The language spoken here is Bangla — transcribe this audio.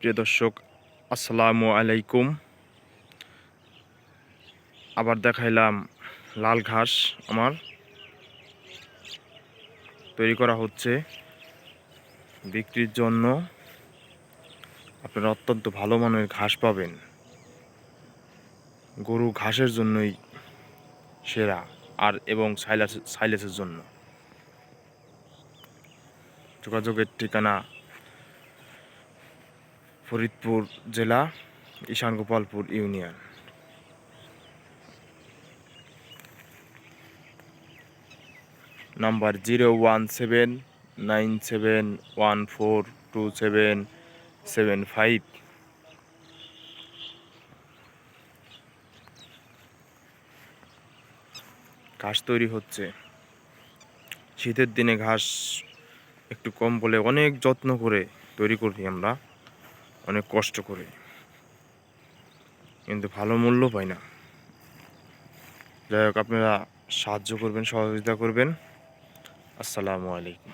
প্রিয় দর্শক, আসসালামু আলাইকুম। আবার দেখাইলাম লাল ঘাস আমার তৈরি করা হচ্ছে বিক্রির জন্য। আপনারা অত্যন্ত ভালো মানের ঘাস পাবেন। গরু ঘাসের জন্যই সেরা, আর এবং সাইলেসের জন্য। যোগাযোগের ঠিকানা ফরিদপুর জেলা, ঈশানগোপালপুর ইউনিয়ন। নাম্বার 01797142775। ঘাস তৈরি হচ্ছে। শীতের দিনে ঘাস একটু কম বলে অনেক যত্ন করে তৈরি করি আমরা, অনেক কষ্ট করে, কিন্তু ভালো মূল্য পাই না। যাই হোক, আপনারা সাহায্য করবেন, সহযোগিতা করবেন। আসসালামু আলাইকুম।